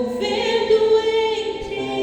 Curando multidões,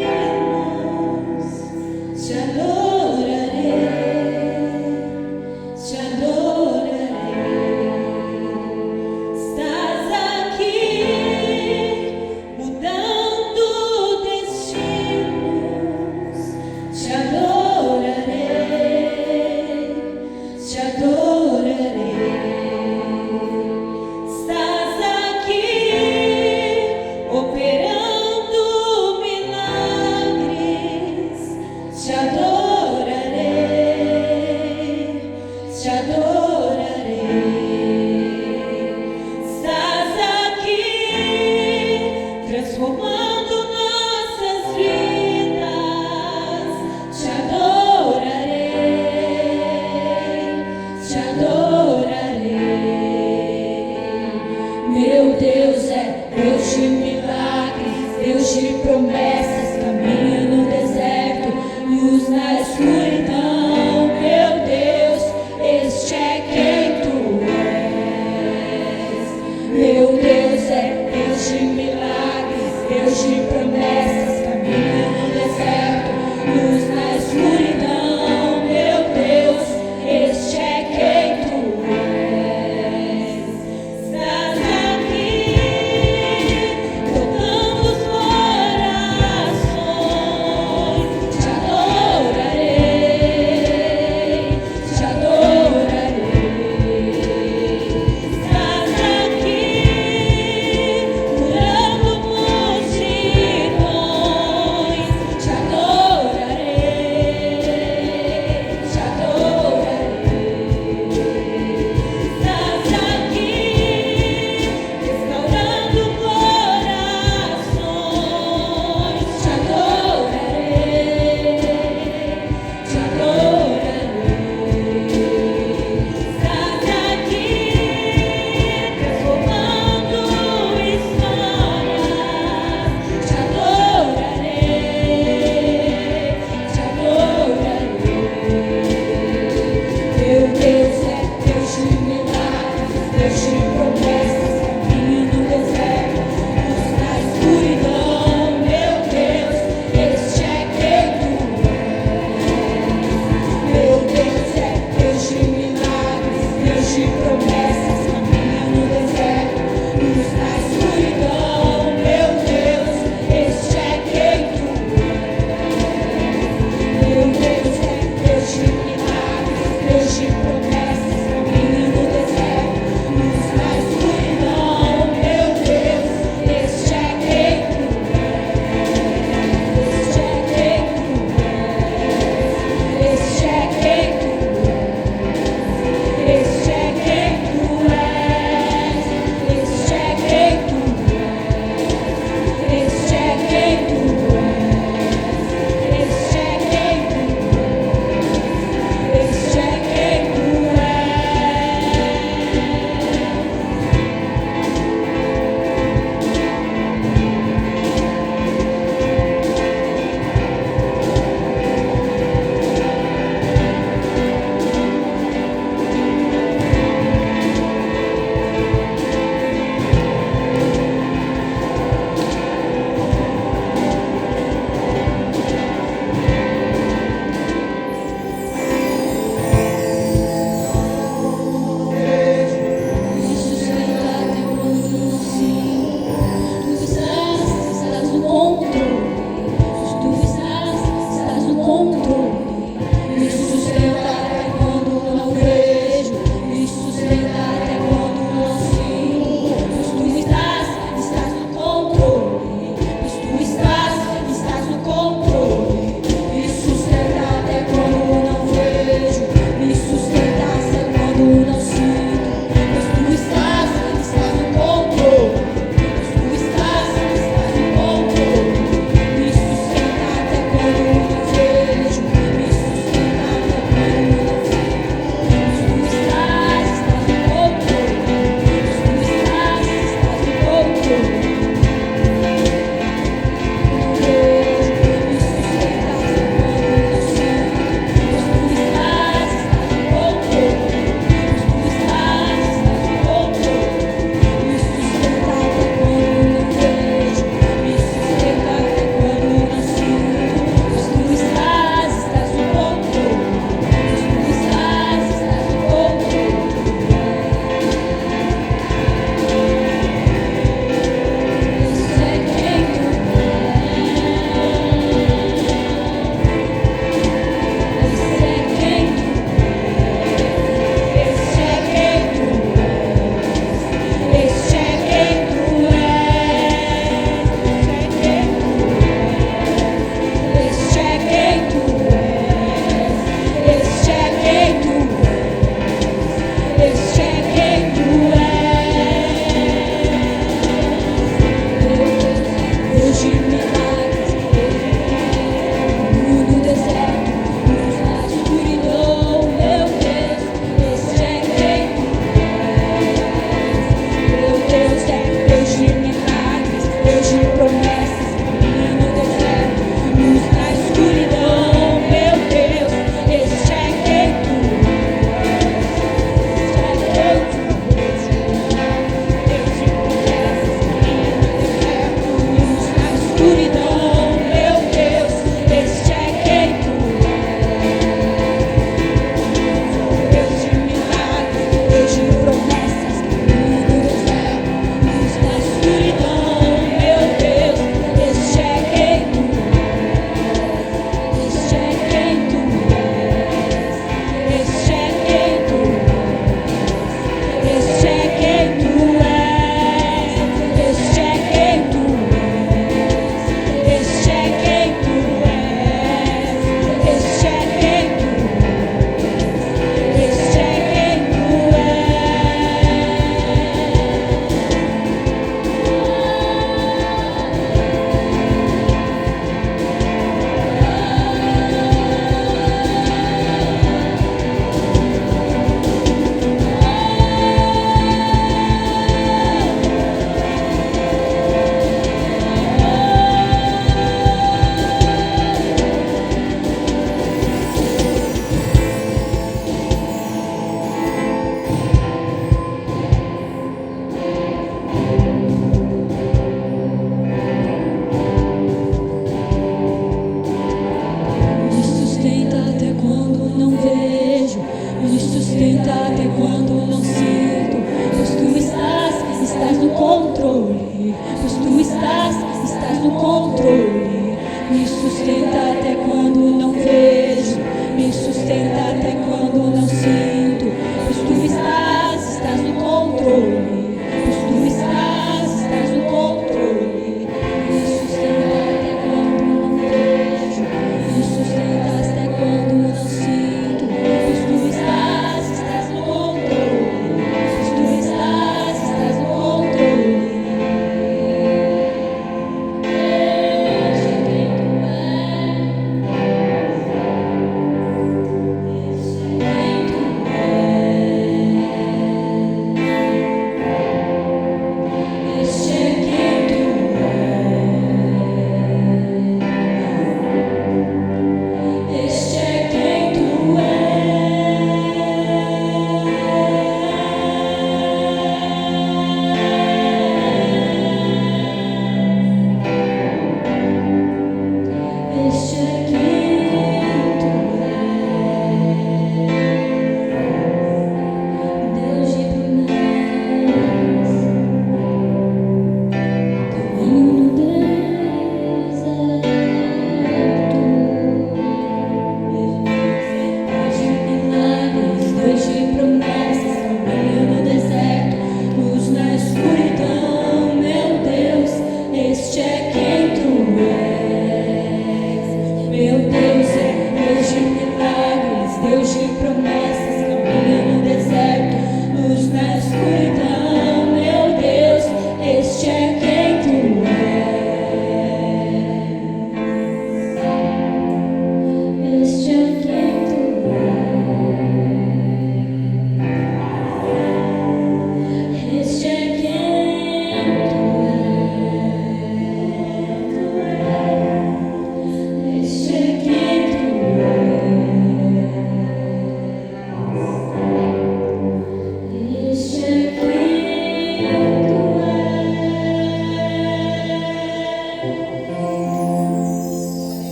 no controle. Me sustenta até quando não vejo, me sustenta até quando não sinto. Pois tu estás no controle. Pois tu estás no controle. Me sustenta até quando não vejo, me sustenta até quando não sinto. Pois tu estás no controle. Pois tu estás no controle.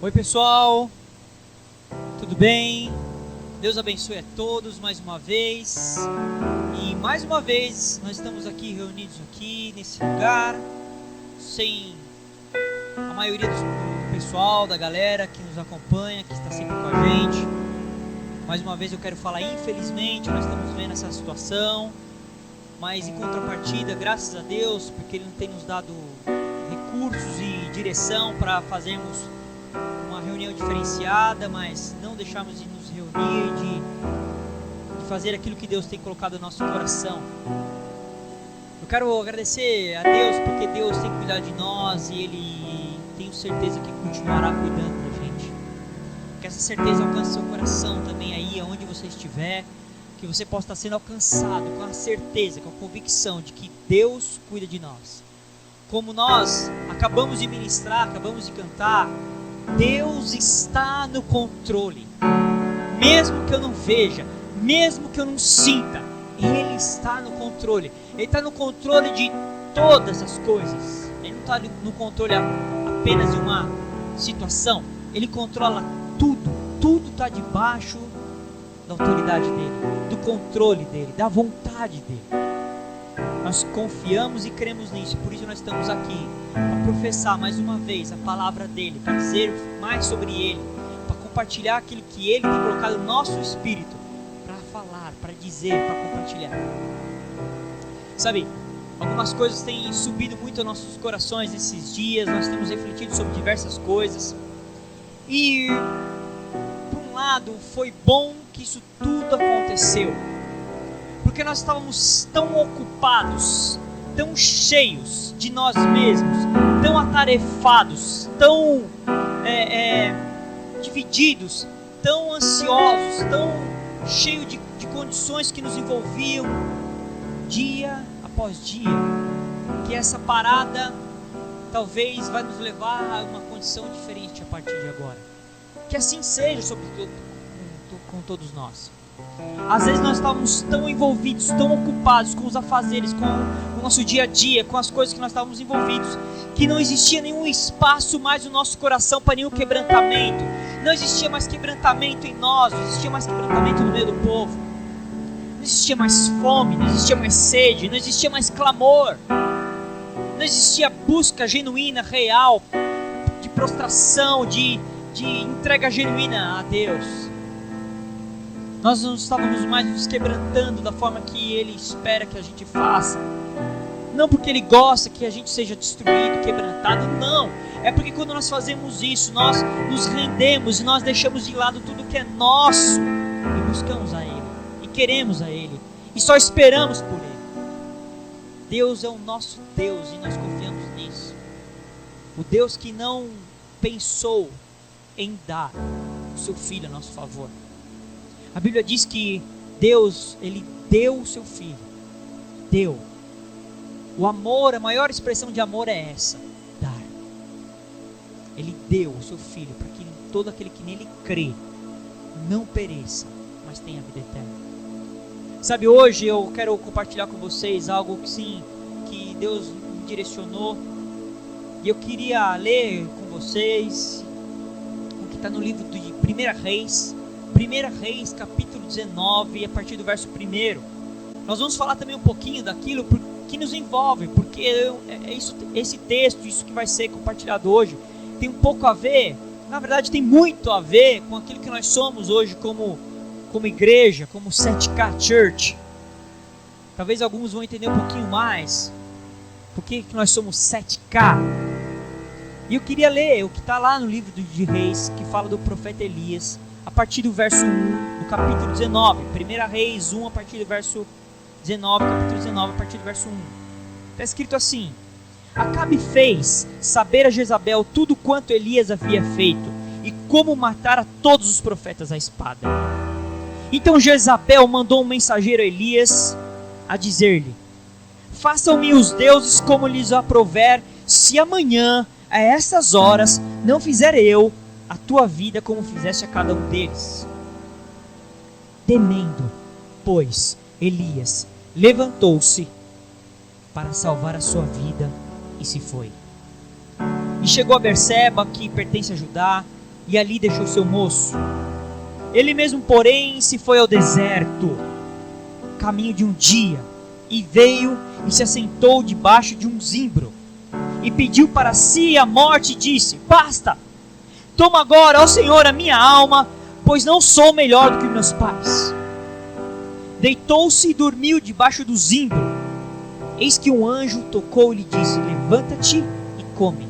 Oi pessoal, tudo bem? Deus abençoe a todos mais uma vez. E mais uma vez nós estamos aqui reunidos aqui nesse lugar, sem a maioria do pessoal, da galera que nos acompanha, que está sempre com a gente. Mais uma vez eu quero falar, infelizmente nós estamos vendo essa situação, mas em contrapartida, graças a Deus, porque Ele não tem nos dado recursos e direção para fazermos uma reunião diferenciada, mas não deixarmos de nos reunir, de fazer aquilo que Deus tem colocado no nosso coração. Eu quero agradecer a Deus, porque Deus tem cuidado de nós e Ele, tenho certeza que continuará cuidando da gente. Que essa certeza alcance seu coração também aí, aonde você estiver, que você possa estar sendo alcançado com a certeza, com a convicção de que Deus cuida de nós. Como nós acabamos de ministrar, acabamos de cantar, Deus está no controle. Mesmo que eu não veja, mesmo que eu não sinta, Ele está no controle. Ele está no controle de todas as coisas. Ele não está no controle apenas de uma situação. Ele controla tudo. Tudo está debaixo da autoridade dele, do controle dele, da vontade dele. Nós confiamos e cremos nisso. Por isso nós estamos aqui para professar mais uma vez a palavra dele, para dizer mais sobre ele, para compartilhar aquilo que ele tem colocado no nosso espírito, para falar, para dizer, para compartilhar. Sabe, algumas coisas têm subido muito aos nossos corações nesses dias. Nós temos refletido sobre diversas coisas. E por um lado foi bom que isso tudo aconteceu, porque nós estávamos tão ocupados, tão cheios de nós mesmos, tão atarefados, tão divididos, tão ansiosos, tão cheios de condições que nos envolviam dia após dia, que essa parada talvez vai nos levar a uma condição diferente a partir de agora. Que assim seja, sobretudo com todos nós. Às vezes nós estávamos tão envolvidos, tão ocupados com os afazeres, com o nosso dia a dia, com as coisas que nós estávamos envolvidos, que não existia nenhum espaço mais no nosso coração para nenhum quebrantamento. Não existia mais quebrantamento em nós, não existia mais quebrantamento no meio do povo. existia mais fome, não existia mais sede, não existia mais clamor, não existia busca genuína, real, de prostração, de entrega genuína a Deus. Nós não estávamos mais nos quebrantando da forma que Ele espera que a gente faça. Não porque Ele gosta que a gente seja destruído, quebrantado, não. É porque quando nós fazemos isso, nós nos rendemos e nós deixamos de lado tudo que é nosso e buscamos a Ele, e queremos a Ele, e só esperamos por Ele. Deus é o nosso Deus e nós confiamos nisso. O Deus que não pensou em dar o seu Filho a nosso favor. A Bíblia diz que Deus, Ele deu o seu Filho. Deu. O amor, a maior expressão de amor é essa: dar. Ele deu o seu Filho para que todo aquele que nele crê não pereça, mas tenha vida eterna. Sabe, hoje eu quero compartilhar com vocês algo que sim, que Deus me direcionou. E eu queria ler com vocês o que está no livro de 1 Reis. 1 Reis, capítulo 19, a partir do verso 1. Nós vamos falar também um pouquinho daquilo que nos envolve, porque esse texto, isso que vai ser compartilhado hoje, tem um pouco a ver, na verdade tem muito a ver com aquilo que nós somos hoje como igreja, como 7K Church. Talvez alguns vão entender um pouquinho mais, por que nós somos 7K. E eu queria ler o que está lá no livro de Reis, que fala do profeta Elias, a partir do verso 1, do capítulo 19, 1 Reis 1, a partir do verso 19, capítulo 19, a partir do verso 1. Está escrito assim: Acabe fez saber a Jezabel tudo quanto Elias havia feito, e como matara todos os profetas à espada. Então Jezabel mandou um mensageiro a Elias, a dizer-lhe: Façam-me os deuses como lhes aprouver, se amanhã, a essas horas, não fizer eu a tua vida como fizeste a cada um deles. Temendo, pois, Elias levantou-se para salvar a sua vida e se foi. E chegou a Berseba, que pertence a Judá, e ali deixou seu moço. Ele mesmo, porém, se foi ao deserto, caminho de um dia, e veio e se assentou debaixo de um zimbro, e pediu para si a morte, e disse: Basta! Toma agora, ó Senhor, a minha alma, pois não sou melhor do que meus pais. Deitou-se e dormiu debaixo do zimbro. Eis que um anjo tocou e lhe disse: Levanta-te e come.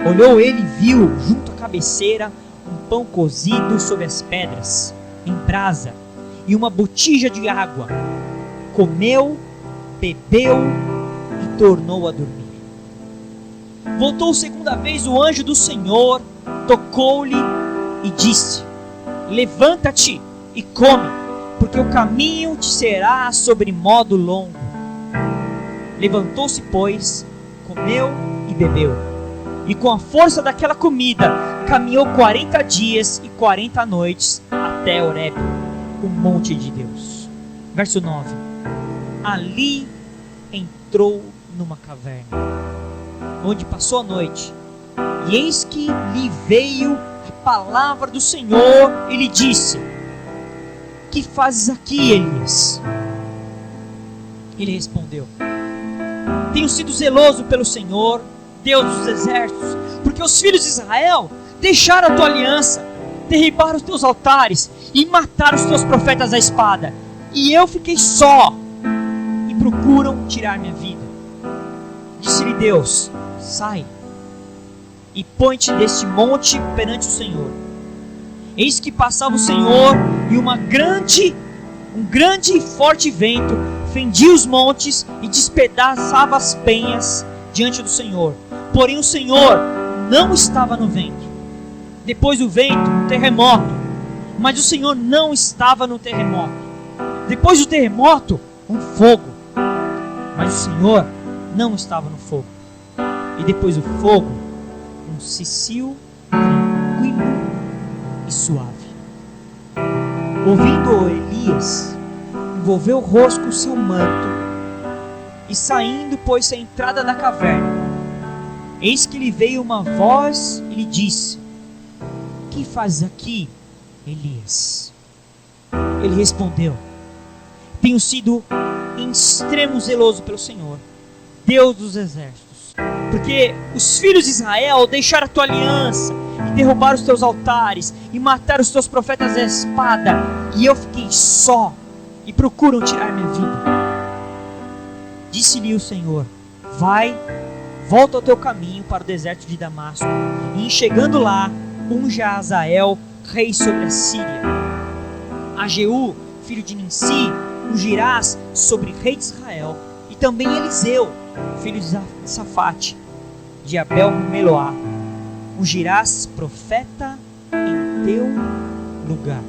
Olhou ele e viu, junto à cabeceira, um pão cozido sobre as pedras, em brasa, e uma botija de água. Comeu, bebeu e tornou a dormir. Voltou segunda vez o anjo do Senhor, tocou-lhe e disse: Levanta-te e come, porque o caminho te será sobre modo longo. Levantou-se, pois, comeu e bebeu, e com a força daquela comida caminhou 40 dias e 40 noites até Horebe, o monte de Deus. Verso 9. Ali entrou numa caverna, onde passou a noite, e eis que lhe veio a palavra do Senhor e lhe disse: Que fazes aqui, Elias? Ele respondeu: Tenho sido zeloso pelo Senhor, Deus dos exércitos, porque os filhos de Israel deixaram a tua aliança, derribaram os teus altares e mataram os teus profetas à espada, e eu fiquei só, e procuram tirar minha vida. Disse-lhe Deus: Sai e põe-te deste monte perante o Senhor. Eis que passava o Senhor, e um grande e forte vento fendia os montes e despedaçava as penhas diante do Senhor. Porém o Senhor não estava no vento. Depois do vento, um terremoto. Mas o Senhor não estava no terremoto. Depois do terremoto, um fogo. Mas o Senhor não estava no fogo. E depois do fogo, um cicio tranquilo e suave. Ouvindo Elias, envolveu o rosto com seu manto, e saindo, pôs-se à entrada da caverna. Eis que lhe veio uma voz e lhe disse: Que fazes aqui, Elias? Ele respondeu: tenho sido em extremo zeloso pelo Senhor, Deus dos exércitos, porque os filhos de Israel deixaram a tua aliança e derrubaram os teus altares e mataram os teus profetas à espada, e eu fiquei só e procuram tirar minha vida. Disse-lhe o Senhor: vai, volta ao teu caminho para o deserto de Damasco, e em chegando lá, unge a Azael rei sobre a Síria. A Jeú, filho de Ninsi, ungirás sobre rei de Israel, e também Eliseu, filho de Safate, de Abel-Meloá, ungirás profeta em teu lugar.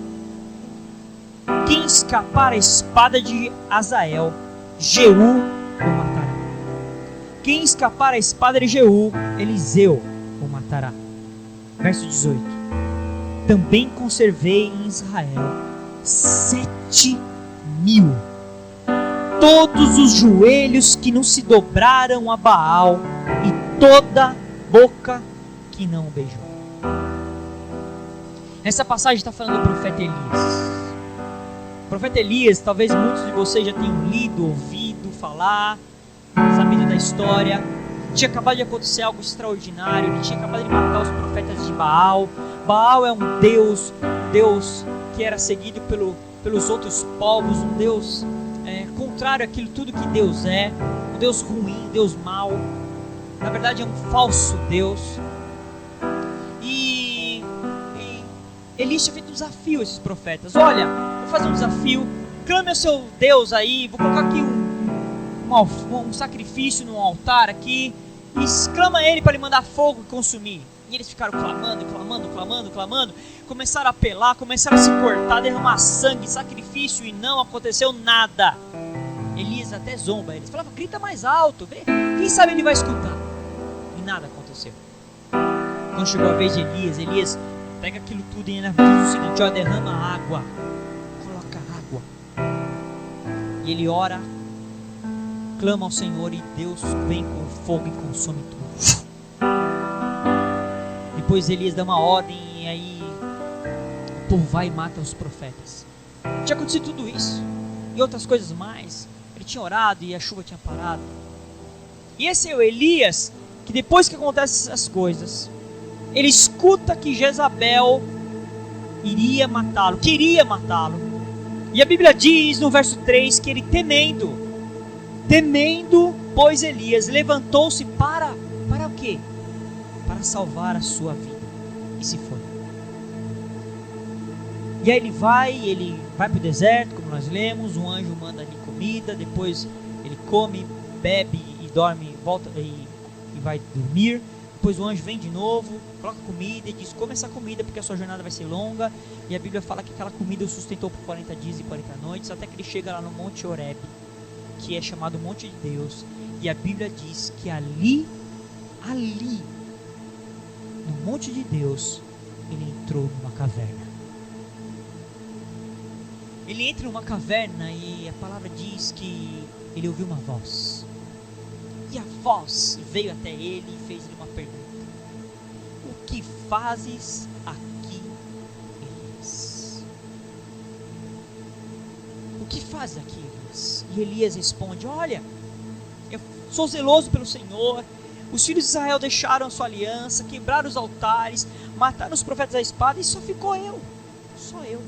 Quem escapar à espada de Azael, Jeú o matará. Quem escapar à espada de Jeú, Eliseu o matará. Verso 18. Também conservei em Israel 7.000, todos os joelhos que não se dobraram a Baal, e toda boca que não o beijou. Essa passagem está falando do profeta Elias. O profeta Elias, talvez muitos de vocês já tenham lido, ouvido falar, sabido da história. Tinha acabado de acontecer algo extraordinário. Ele tinha acabado de matar os profetas de Baal. Baal é um Deus que era seguido pelos outros povos, um Deus contrário àquilo tudo que Deus é, um Deus ruim, um Deus mau. Na verdade é um falso Deus. E Elias tinha feito um desafio a esses profetas. Olha, vou fazer um desafio, clame ao seu Deus aí, vou colocar aqui um sacrifício num altar aqui, e exclama ele para ele mandar fogo e consumir. E eles ficaram clamando, começaram a apelar, começaram a se cortar, derramar sangue, sacrifício, e não aconteceu nada. Elias até zomba, eles falavam: grita mais alto, vê, quem sabe ele vai escutar. E nada aconteceu. Quando chegou a vez de Elias pega aquilo tudo e ele diz o seguinte: ó, derrama água, coloca água. E ele ora, clama ao Senhor, e Deus vem com fogo e consome tudo. Depois Elias dá uma ordem, e aí o povo vai e mata os profetas. Tinha acontecido tudo isso e outras coisas mais. Ele tinha orado e a chuva tinha parado. E esse é o Elias que, depois que acontecem essas coisas, ele escuta que Jezabel queria matá-lo. E a Bíblia diz no verso 3 que ele temendo, pois Elias levantou-se para o quê? Para salvar a sua vida, e se foi. E aí ele vai para o deserto, como nós lemos. Um anjo manda ali comida, depois ele come, bebe e dorme, volta e vai dormir. Depois o anjo vem de novo, coloca comida e diz: come essa comida porque a sua jornada vai ser longa. E a Bíblia fala que aquela comida o sustentou por 40 dias e 40 noites, até que ele chega lá no Monte Horebe, que é chamado Monte de Deus. E a Bíblia diz que ali, no Monte de Deus, ele entrou numa caverna. Ele entra numa caverna e a palavra diz que ele ouviu uma voz. E a voz veio até ele e fez-lhe uma pergunta: o que fazes aqui, Elias? O que fazes aqui, Elias? E Elias responde: olha, eu sou zeloso pelo Senhor. Os filhos de Israel deixaram a sua aliança, quebraram os altares, mataram os profetas à espada, e só ficou eu. Só eu.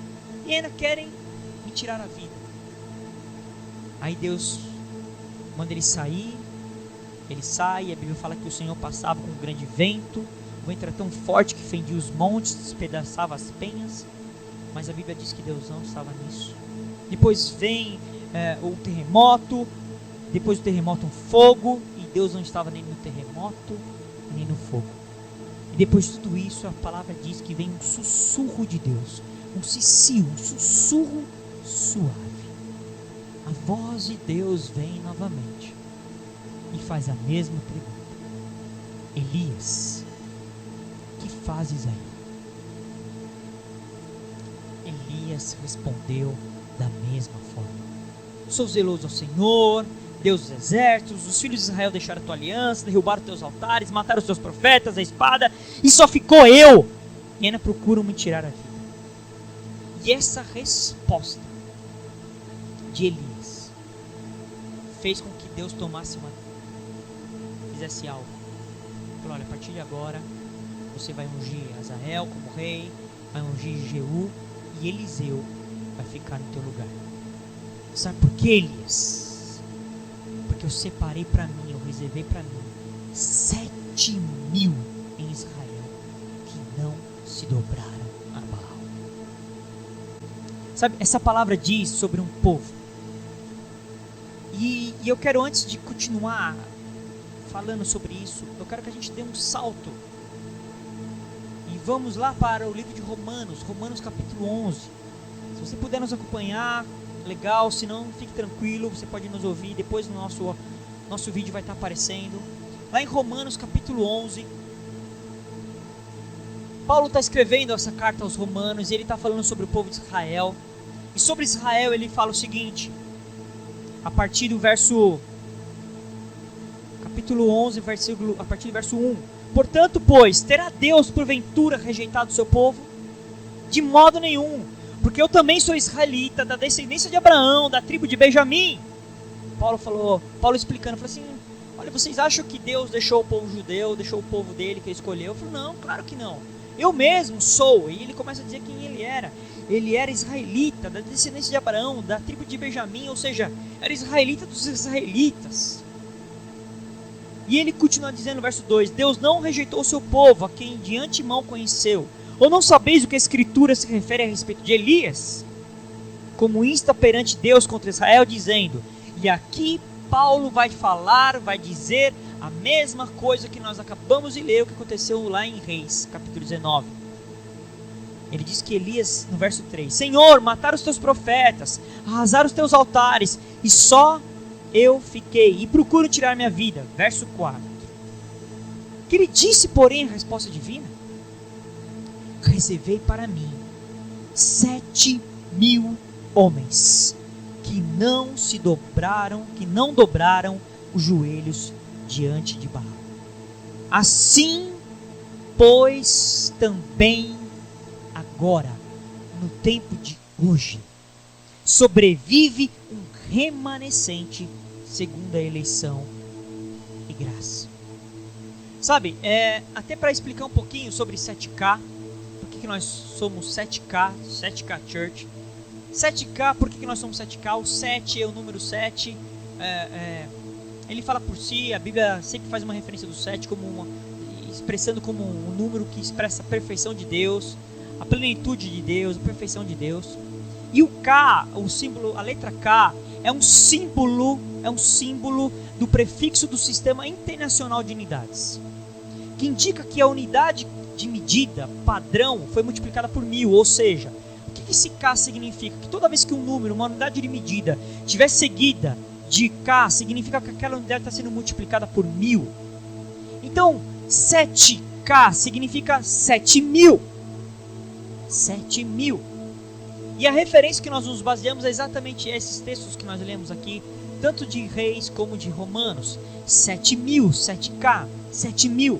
E ainda querem me tirar a vida. Aí Deus manda ele sair. Ele sai, e a Bíblia fala que o Senhor passava com um grande vento. O vento era tão forte que fendia os montes, despedaçava as penhas. Mas a Bíblia diz que Deus não estava nisso. Depois vem o terremoto. Depois do terremoto um fogo. E Deus não estava nem no terremoto, nem no fogo. E depois de tudo isso, a palavra diz que vem um sussurro de Deus. Um cicio, um sussurro suave. A voz de Deus vem novamente e faz a mesma pergunta: Elias, que fazes aí? Elias respondeu da mesma forma: sou zeloso ao Senhor, Deus dos exércitos. Os filhos de Israel deixaram a tua aliança, derrubaram os teus altares, mataram os teus profetas, a espada, e só ficou eu, e ainda procuram me tirar a vida. E essa resposta de Elias fez com que Deus fizesse algo. Falou, olha, a partir de agora, você vai ungir Azael como rei, vai ungir Jeú, e Eliseu vai ficar no teu lugar. Sabe por quê, Elias? Porque eu separei para mim, eu reservei para mim 7.000 em Israel que não se dobraram a Baal. Sabe, essa palavra diz sobre um povo. E eu quero, antes de continuar falando sobre isso, eu quero que a gente dê um salto. E vamos lá para o livro de Romanos, Romanos capítulo 11. Se você puder nos acompanhar, legal, se não, fique tranquilo, você pode nos ouvir, depois no nosso vídeo vai estar aparecendo. Lá em Romanos capítulo 11, Paulo está escrevendo essa carta aos romanos e ele está falando sobre o povo de Israel. E sobre Israel ele fala o seguinte, a partir do verso, capítulo 11, a partir do verso 1. Portanto, pois, terá Deus porventura rejeitado o seu povo? De modo nenhum, porque eu também sou israelita, da descendência de Abraão, da tribo de Benjamim. Paulo explicando, falou assim, olha, vocês acham que Deus deixou o povo judeu, deixou o povo dele que ele escolheu? Eu falei, não, claro que não. Eu mesmo sou. E ele começa a dizer quem ele era. Ele era israelita, da descendência de Abraão, da tribo de Benjamim, ou seja, era israelita dos israelitas. E ele continua dizendo no verso 2, Deus não rejeitou o seu povo, a quem de antemão conheceu. Ou não sabeis o que a Escritura se refere a respeito de Elias? Como insta perante Deus contra Israel, dizendo, e aqui Paulo vai dizer a mesma coisa que nós acabamos de ler, o que aconteceu lá em Reis, capítulo 19. Ele diz que Elias, no verso 3, Senhor, mataram os teus profetas, arrasaram os teus altares, e só eu fiquei, e procuro tirar minha vida. Verso 4. Que ele disse, porém, a resposta divina? Reservei para mim 7.000 homens, que não dobraram os joelhos diante de Baal. Assim, pois, também agora, no tempo de hoje, sobrevive um remanescente segundo a eleição e graça. Sabe, até para explicar um pouquinho sobre 7K, por que nós somos 7K Church. 7K, por que nós somos 7K? O 7 é o número 7, ele fala por si, a Bíblia sempre faz uma referência do 7 expressando como um número que expressa a perfeição de Deus, a plenitude de Deus, a perfeição de Deus. E o K, o símbolo, a letra K, é um símbolo do prefixo do Sistema Internacional de Unidades, que indica que a unidade de medida padrão foi multiplicada por 1000, ou seja, o que esse K significa? Que toda vez que um número, uma unidade de medida, estiver seguida de K, significa que aquela unidade está sendo multiplicada por 1000. Então, 7K significa 7.000. 7.000. E a referência que nós nos baseamos é exatamente esses textos que nós lemos aqui, tanto de Reis como de Romanos. 7.000, 7K, 7.000.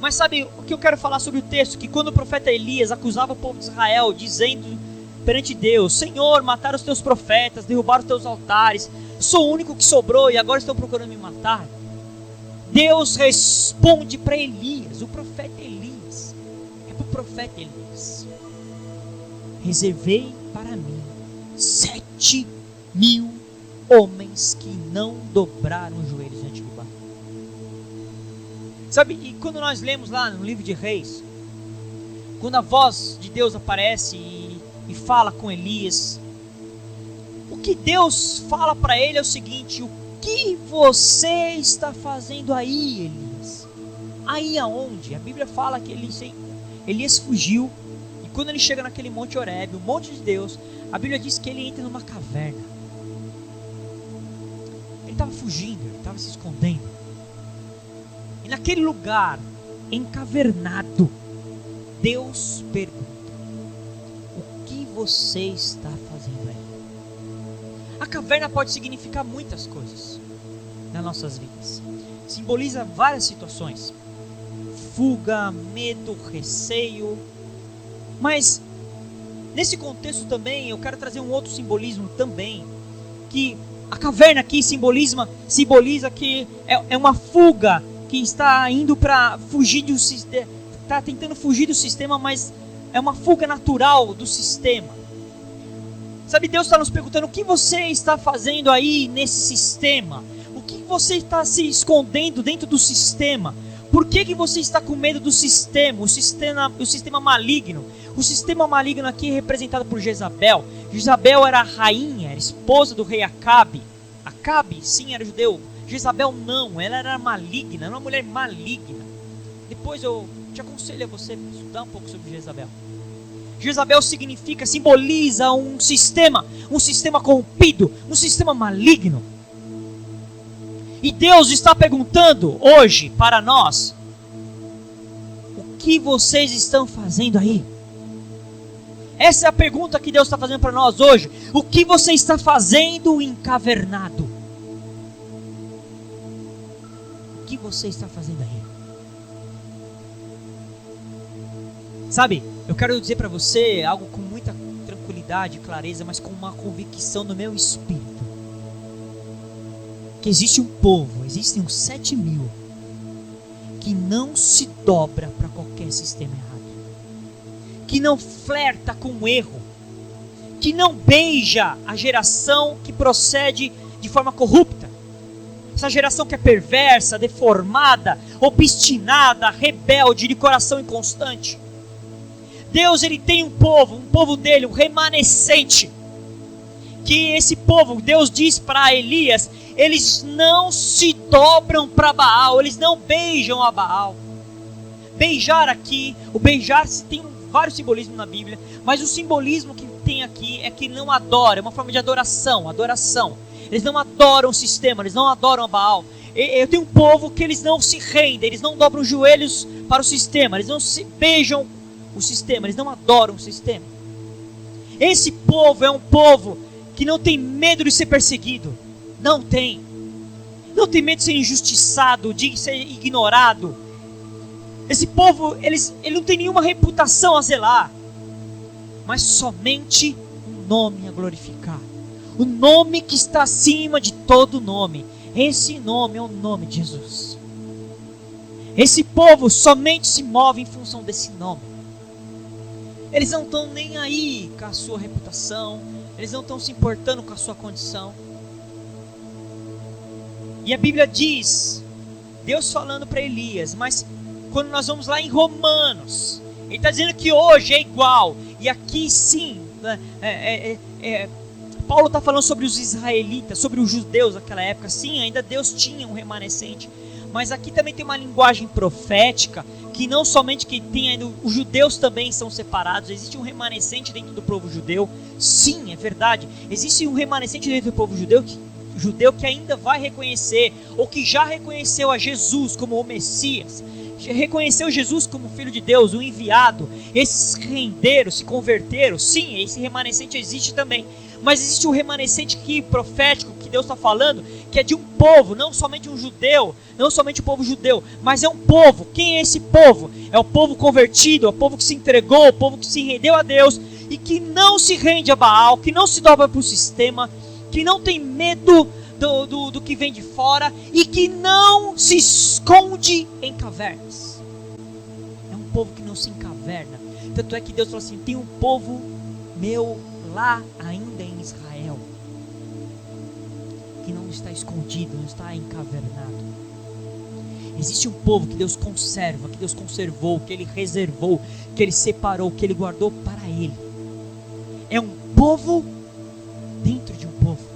Mas sabe o que eu quero falar sobre o texto? Que quando o profeta Elias acusava o povo de Israel, dizendo perante Deus, Senhor, mataram os teus profetas, derrubaram os teus altares, sou o único que sobrou e agora estão procurando me matar. Deus responde para Elias, o profeta Elias. É para o profeta Elias. Reservei para mim 7.000 homens que não dobraram os joelhos diante do Baal. Sabe, e quando nós lemos lá no livro de Reis, quando a voz de Deus aparece e fala com Elias, o que Deus fala para ele é o seguinte: o que você está fazendo aí, Elias? Aí aonde? A Bíblia fala que Elias fugiu, e quando ele chega naquele monte Horebe, o monte de Deus, a Bíblia diz que ele entra numa caverna. Ele estava fugindo, ele estava se escondendo. E naquele lugar, encavernado, Deus pergunta: o que você está fazendo aí? A caverna pode significar muitas coisas nas nossas vidas. Simboliza várias situações: fuga, medo, receio. Mas nesse contexto também eu quero trazer um outro simbolismo também, que A caverna aqui simboliza que é uma fuga que está indo para fugir do sistema, está tentando fugir do sistema, mas é uma fuga natural do sistema. Sabe, Deus está nos perguntando: o que você está fazendo aí nesse sistema? O que você está se escondendo dentro do sistema? Por que você está com medo do sistema? O sistema maligno. O sistema maligno aqui é representado por Jezabel. Jezabel era a rainha, era esposa do rei Acabe. Acabe, sim, era judeu. Jezabel não, ela era maligna, era uma mulher maligna. Depois eu te aconselho a você estudar um pouco sobre Jezabel. Jezabel simboliza um sistema corrompido, um sistema maligno. E Deus está perguntando hoje para nós: o que vocês estão fazendo aí? Essa é a pergunta que Deus está fazendo para nós hoje. O que você está fazendo encavernado? O que você está fazendo aí? Sabe, eu quero dizer para você algo com muita tranquilidade e clareza, mas com uma convicção no meu espírito. Que existe um povo, existem uns 7.000 que não se dobra para qualquer sistema errado, que não flerta com o erro, que não beija a geração que procede de forma corrupta, essa geração que é perversa, deformada, obstinada, rebelde, de coração inconstante. Deus, ele tem um povo dele, um remanescente, que esse povo, Deus diz para Elias, eles não se dobram para Baal, eles não beijam a Baal. Beijar aqui, o beijar tem vários simbolismos na Bíblia, mas o simbolismo que tem aqui é que não adora, é uma forma de adoração. Eles não adoram o sistema, eles não adoram a Baal. Eu tenho um povo que eles não se rendem, eles não dobram os joelhos para o sistema, eles não se beijam o sistema, eles não adoram o sistema. Esse povo é um povo que não tem medo de ser perseguido. Não tem medo de ser injustiçado, de ser ignorado. Esse povo, ele não tem nenhuma reputação a zelar, mas somente um nome a glorificar. O nome que está acima de todo nome. Esse nome é o nome de Jesus. Esse povo somente se move em função desse nome. Eles não estão nem aí com a sua reputação, eles não estão se importando com a sua condição. E a Bíblia diz, Deus falando para Elias, mas quando nós vamos lá em Romanos, ele está dizendo que hoje é igual. E aqui sim, Paulo está falando sobre os israelitas, sobre os judeus daquela época. Sim, ainda Deus tinha um remanescente, mas aqui também tem uma linguagem profética, que não somente que tem ainda, os judeus também são separados, existe um remanescente dentro do povo judeu. Sim, é verdade, existe um remanescente dentro do povo judeu que ainda vai reconhecer, ou que já reconheceu a Jesus como o Messias, reconheceu Jesus como Filho de Deus, o enviado. Esses se renderam, se converteram. Sim, esse remanescente existe também, mas existe um remanescente aqui profético que Deus está falando, que é de um povo, não somente um judeu, não somente o povo judeu, mas é um povo. Quem é esse povo? É o povo convertido, é o povo que se entregou, o povo que se rendeu a Deus e que não se rende a Baal, que não se dobra para o sistema, que não tem medo do que vem de fora e que não se esconde em cavernas. É um povo que não se encaverna. Tanto é que Deus falou assim: tem um povo meu lá ainda em Israel, que não está escondido, não está encavernado. Existe um povo que Deus conserva, que Deus conservou, que Ele reservou, que Ele separou, que Ele guardou para Ele. É um povo dentro de um povo.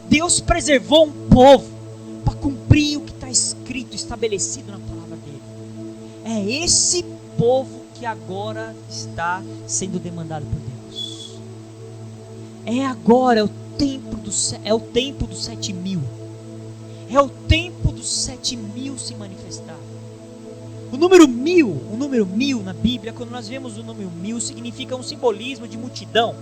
Deus preservou um povo para cumprir o que está escrito, estabelecido na palavra dele. É esse povo que agora está sendo demandado por Deus. É agora, é o tempo dos 7.000. É o tempo dos 7.000 se manifestar. O número 1000 na Bíblia, quando nós vemos o número 1000, significa um simbolismo de multidão.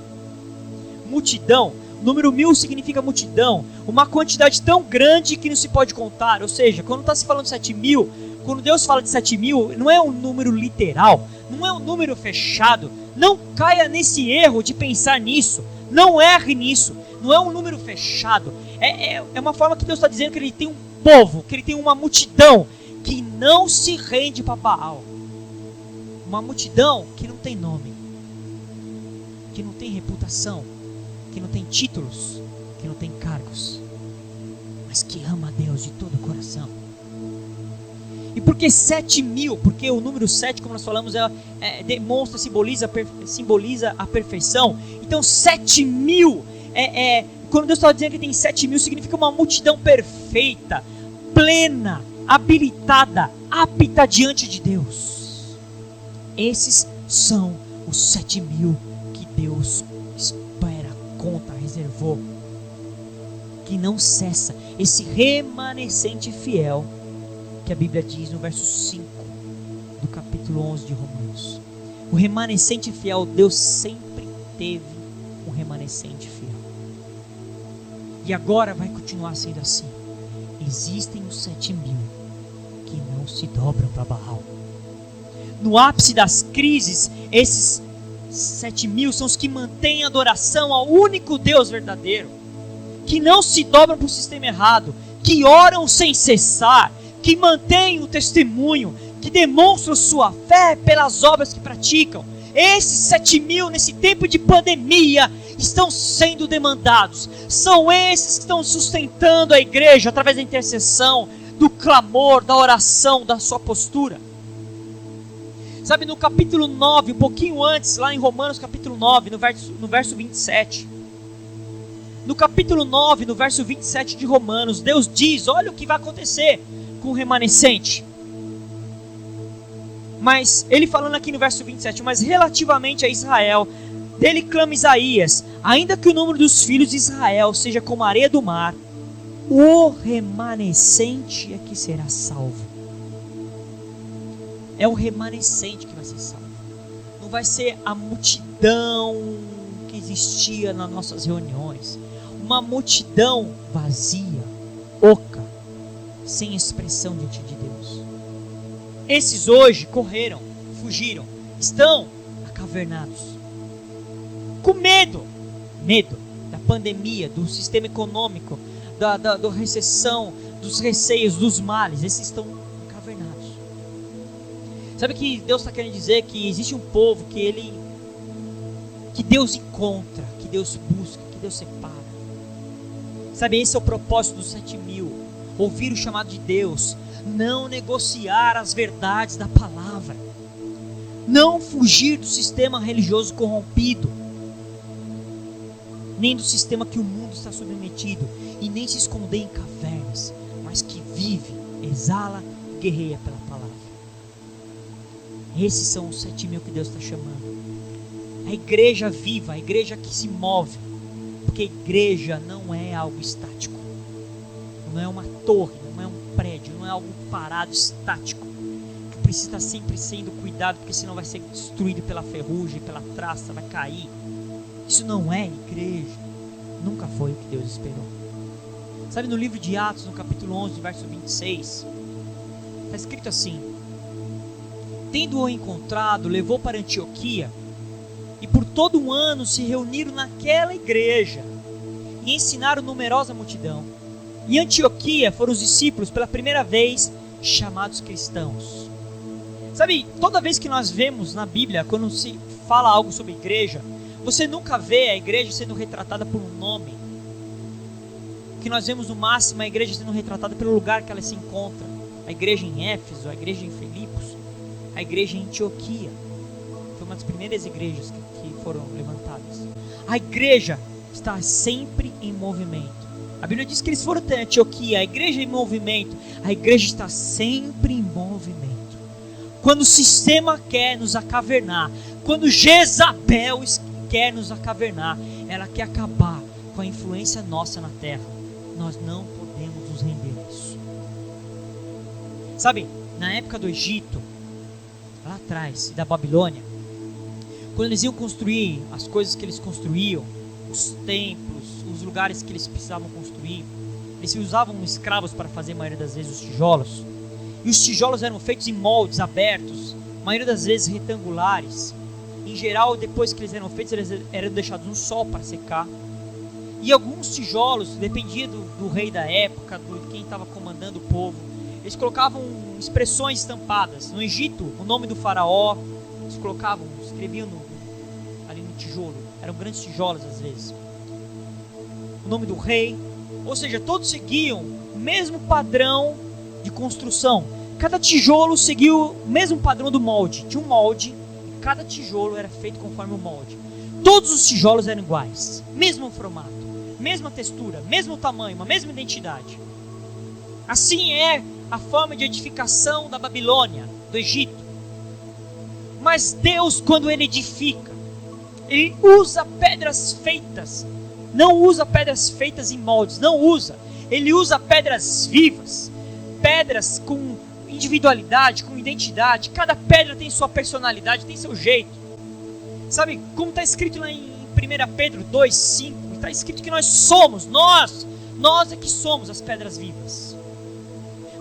Multidão. O número 1000 significa multidão, uma quantidade tão grande que não se pode contar. Ou seja, quando está se falando de 7.000, quando Deus fala de 7.000, não é um número literal, não é um número fechado. Não caia nesse erro de pensar nisso. Não erre nisso. Não é um número fechado. É uma forma que Deus está dizendo que Ele tem um povo, que Ele tem uma multidão que não se rende para Baal. Uma multidão que não tem nome, que não tem reputação, que não tem títulos, que não tem cargos, mas que ama a Deus de todo o coração. E por que 7.000? Porque o número 7, como nós falamos, demonstra, simboliza a perfeição. Então 7.000, quando Deus está dizendo que tem 7.000, significa uma multidão perfeita, plena, habilitada, apta diante de Deus. Esses são os 7.000 que Deus espera, conta, reservou, que não cessa, esse remanescente fiel, que a Bíblia diz no verso 5 do capítulo 11 de Romanos. O remanescente fiel, Deus sempre teve um remanescente fiel, e agora vai continuar sendo assim. Existem os 7.000 que não se dobram para Baal. No ápice das crises, esses 7.000 são os que mantêm a adoração ao único Deus verdadeiro, que não se dobram para o sistema errado, que oram sem cessar, que mantêm o testemunho, que demonstram sua fé pelas obras que praticam. Esses 7.000, nesse tempo de pandemia, estão sendo demandados. São esses que estão sustentando a igreja através da intercessão, do clamor, da oração, da sua postura. Sabe, no capítulo 9, um pouquinho antes, lá em Romanos capítulo 9, no verso 27. No capítulo 9, no verso 27 de Romanos, Deus diz, olha o que vai acontecer com o remanescente. Mas, ele falando aqui no verso 27, mas relativamente a Israel, dele clama Isaías, ainda que o número dos filhos de Israel seja como a areia do mar, o remanescente é que será salvo. É o remanescente que vai ser salvo. Não vai ser a multidão que existia nas nossas reuniões. Uma multidão vazia, oca, sem expressão diante de Deus. Esses hoje correram, fugiram, estão acavernados, com medo da pandemia, do sistema econômico, da recessão, dos receios, dos males. Esses estão acavernados. Sabe que Deus está querendo dizer? Que existe um povo que Deus encontra, que Deus busca, que Deus separa. Sabe, esse é o propósito dos 7.000. Ouvir o chamado de Deus, não negociar as verdades da palavra, não fugir do sistema religioso corrompido, nem do sistema que o mundo está submetido, e nem se esconder em cavernas, mas que vive, exala, guerreia pela palavra. Esses são os 7.000 que Deus está chamando. A igreja viva, a igreja que se move, porque a igreja não é algo estático, não é uma torre, não é um prédio, não é algo parado, estático, que precisa estar sempre sendo cuidado, porque senão vai ser destruído pela ferrugem, pela traça, vai cair. Isso não é igreja, nunca foi o que Deus esperou. Sabe, no livro de Atos, no capítulo 11, verso 26, está escrito assim: tendo-o encontrado, levou para Antioquia, e por todo um ano se reuniram naquela igreja, e ensinaram numerosa multidão. Em Antioquia foram os discípulos pela primeira vez chamados cristãos. Sabe, toda vez que nós vemos na Bíblia, quando se fala algo sobre igreja, você nunca vê a igreja sendo retratada por um nome. O que nós vemos no máximo é a igreja sendo retratada pelo lugar que ela se encontra. A igreja em Éfeso, a igreja em Filipos, a igreja em Antioquia. Foi uma das primeiras igrejas que foram levantadas. A igreja está sempre em movimento. A Bíblia diz que eles foram até Antioquia, a igreja em movimento. A igreja está sempre em movimento. Quando o sistema quer nos acavernar, quando Jezabel quer nos acavernar, ela quer acabar com a influência nossa na terra, nós não podemos nos render a isso. Sabe, na época do Egito, lá atrás, da Babilônia, quando eles iam construir as coisas que eles construíam, os templos, os lugares que eles precisavam construir, eles usavam escravos para fazer a maioria das vezes os tijolos, e os tijolos eram feitos em moldes abertos, a maioria das vezes retangulares, Em geral, depois que eles eram feitos, eles eram deixados no sol para secar. E alguns tijolos, dependia do rei da época, de quem estava comandando o povo, eles colocavam expressões estampadas. No Egito, o nome do faraó, eles colocavam, escreviam ali no tijolo. Eram grandes tijolos às vezes. O nome do rei. Ou seja, todos seguiam o mesmo padrão de construção. Cada tijolo seguia o mesmo padrão do molde. Tinha um molde e cada tijolo era feito conforme o molde. Todos os tijolos eram iguais. Mesmo formato, mesma textura, mesmo tamanho, uma mesma identidade. Assim é a forma de edificação da Babilônia, do Egito. Mas Deus, quando Ele edifica, Ele usa pedras feitas. Não usa pedras feitas em moldes, não usa. Ele usa pedras vivas, pedras com individualidade, com identidade. Cada pedra tem sua personalidade, tem seu jeito. Sabe, como está escrito lá em 1 Pedro 2,5, está escrito que nós somos, nós é que somos as pedras vivas.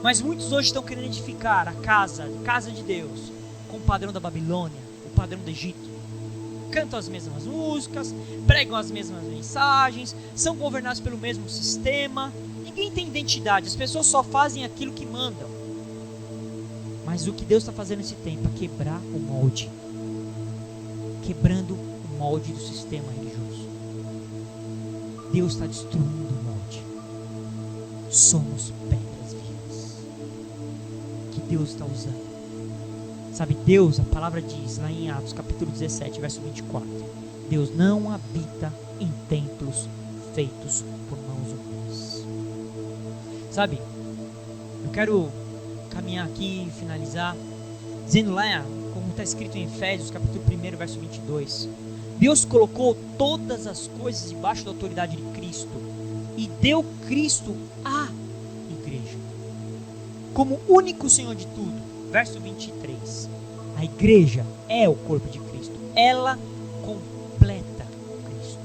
Mas muitos hoje estão querendo edificar a casa de Deus, com o padrão da Babilônia, o padrão do Egito. Cantam as mesmas músicas, pregam as mesmas mensagens, são governados pelo mesmo sistema. Ninguém tem identidade, as pessoas só fazem aquilo que mandam. Mas o que Deus está fazendo nesse tempo é quebrar o molde, quebrando o molde do sistema religioso. Deus está destruindo o molde. Somos pedras vivas que Deus está usando. Sabe, Deus, a palavra diz lá em Atos capítulo 17, verso 24, Deus não habita em templos feitos por mãos humanas. Sabe, eu quero caminhar aqui e finalizar dizendo lá, como está escrito em Efésios capítulo 1, verso 22, Deus colocou todas as coisas debaixo da autoridade de Cristo e deu Cristo à igreja como único Senhor de tudo. Verso 23, a igreja é o corpo de Cristo, ela completa Cristo,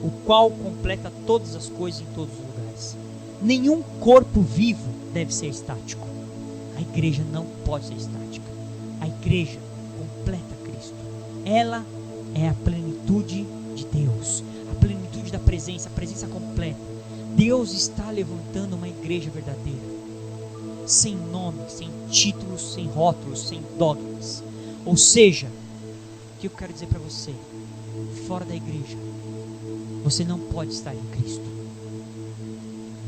o qual completa todas as coisas em todos os lugares. Nenhum corpo vivo deve ser estático. A igreja não pode ser estática. A igreja completa Cristo, ela é a plenitude de Deus, a plenitude da presença, a presença completa. Deus está levantando uma igreja verdadeira, sem nome, sem títulos, sem rótulos, sem dogmas. Ou seja, o que eu quero dizer para você, fora da igreja você não pode estar em Cristo.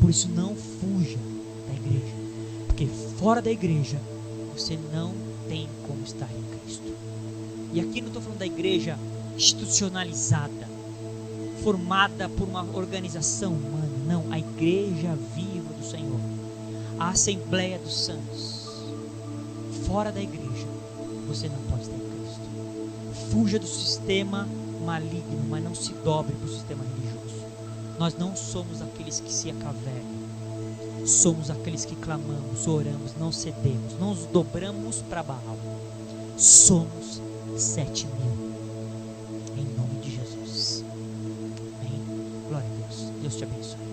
Por isso não fuja da igreja, porque fora da igreja você não tem como estar em Cristo. E aqui não estou falando da igreja institucionalizada, formada por uma organização humana, não, a igreja viva do Senhor, a Assembleia dos Santos. Fora da igreja você não pode estar em Cristo. Fuja do sistema maligno, mas não se dobre para o sistema religioso. Nós não somos aqueles que se acavernam, somos aqueles que clamamos, oramos, não cedemos, não nos dobramos para Baal. Somos 7.000 em nome de Jesus. Amém. Glória a Deus. Deus te abençoe.